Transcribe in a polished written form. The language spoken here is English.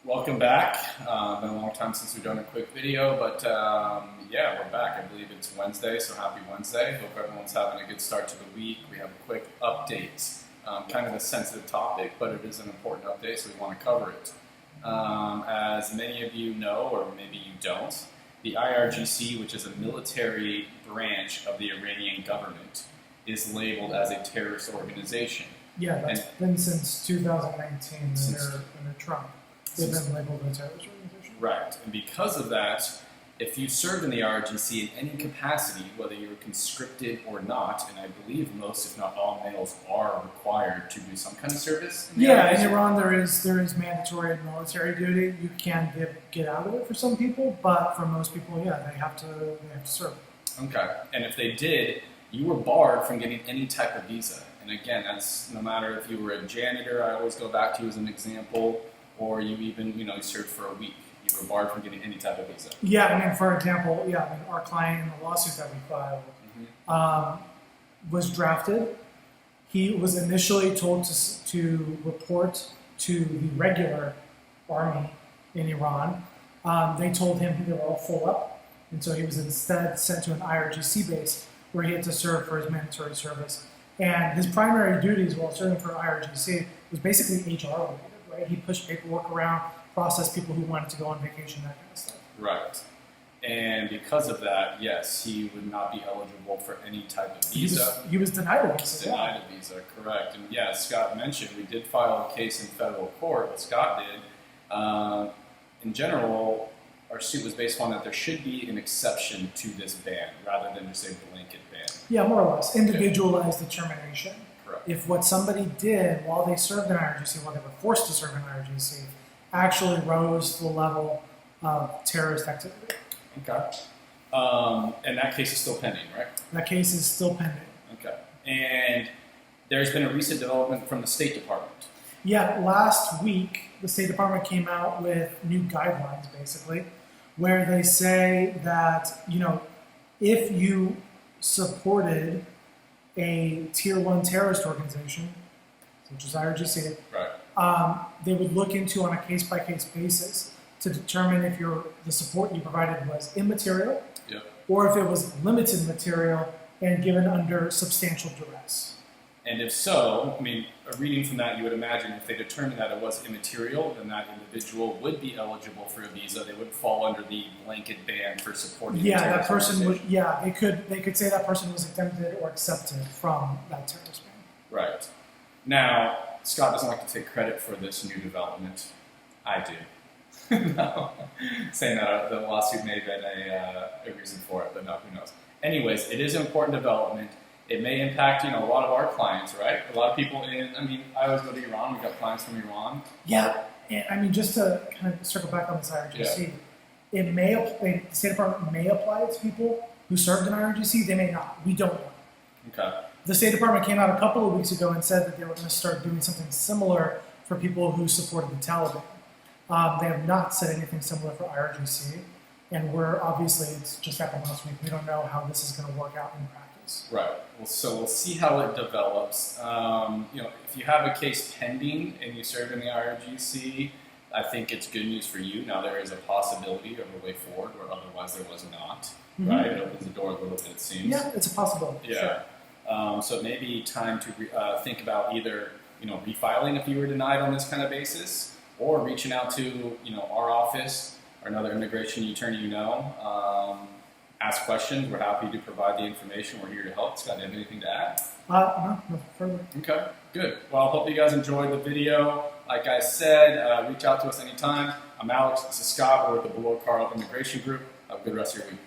Welcome back. Been a long time since we've done a quick video, but yeah, we're back. I believe it's Wednesday, so happy Wednesday. Hope everyone's having a good start to the week. We have a quick update. Kind of a sensitive topic, but it is an important update, so we want to cover it. As many of you know, or maybe you don't, the IRGC, which is a military branch of the Iranian government, is labeled as a terrorist organization. Yeah, that's been since 2019 under Trump. They've been labeled a terrorist organization. Right, and because of that, if you served in the IRGC in any capacity, whether you were conscripted or not, and I believe most, if not all, males are required to do some kind of service. Yeah, in Iran there is mandatory military duty. You can get out of it for some people, but for most people, yeah, they have to serve. Okay, and if they did, you were barred from getting any type of visa. And again, that's no matter if you were a janitor, I always go back to as an example, or you even, you served for a week. You were barred from getting any type of visa. Yeah, I mean, for example, our client in the lawsuit that we filed was drafted. He was initially told to report to the regular army in Iran. They told him they were all full up, and so he was instead sent to an IRGC base where he had to serve for his mandatory service. And his primary duties while serving for IRGC was basically HR related, right? He pushed paperwork around, processed people who wanted to go on vacation, that kind of stuff. Right. And because of that, yes, he would not be eligible for any type of visa. He was denied a visa. Denied a visa, correct. And yeah, Scott mentioned we did file a case in federal court, what Scott did. In general, our suit was based on that there should be an exception to this ban rather than just a blanket ban. Yeah, more or less. Individualized determination. Correct. If what somebody did while they served in IRGC, while they were forced to serve in IRGC, actually rose to the level of terrorist activity. Okay. And that case is still pending, right? That case is still pending. Okay. And there's been a recent development from the State Department. Yeah, last week, the State Department came out with new guidelines, basically, where they say that, if you supported a Tier 1 terrorist organization, such as IRGC, right. They would look into on a case-by-case basis to determine if the support you provided was immaterial, yep, or if it was limited material and given under substantial duress. And if so, I mean, a reading from that, you would imagine if they determined that it was immaterial, then that individual would be eligible for a visa. They would fall under the blanket ban for supporting. Yeah, that person would. Yeah, they could say that person was exempted or accepted from that terrorist ban. Right. Now, Scott doesn't like to take credit for this new development. I do. No. Saying that the lawsuit may have been a reason for it, but no, who knows. Anyways, it is an important development. It may impact, a lot of our clients, right? A lot of people I always go to Iran. We've got clients from Iran. Yeah, and just to kind of circle back on this IRGC, the State Department may apply it to people who served in IRGC. They may not. We don't know. Okay. The State Department came out a couple of weeks ago and said that they were going to start doing something similar for people who supported the Taliban. They have not said anything similar for IRGC, and it's just happened last week. We don't know how this is going to work out in practice. Right. Well, so we'll see how it develops. If you have a case pending and you serve in the IRGC, I think it's good news for you. Now there is a possibility of a way forward, where otherwise there was not. Mm-hmm. Right. It opens the door a little bit, it seems. Yeah, it's a possibility. Yeah. Sure. So it may be time to think about either refiling if you were denied on this kind of basis, or reaching out to our office or another immigration attorney ask questions. We're happy to provide the information. We're here to help. Scott, do you have anything to add? No further. Okay, good. Well, I hope you guys enjoyed the video. Like I said, reach out to us anytime. I'm Alex. This is Scott. We're with the Below Carl Immigration Group. Have a good rest of your week.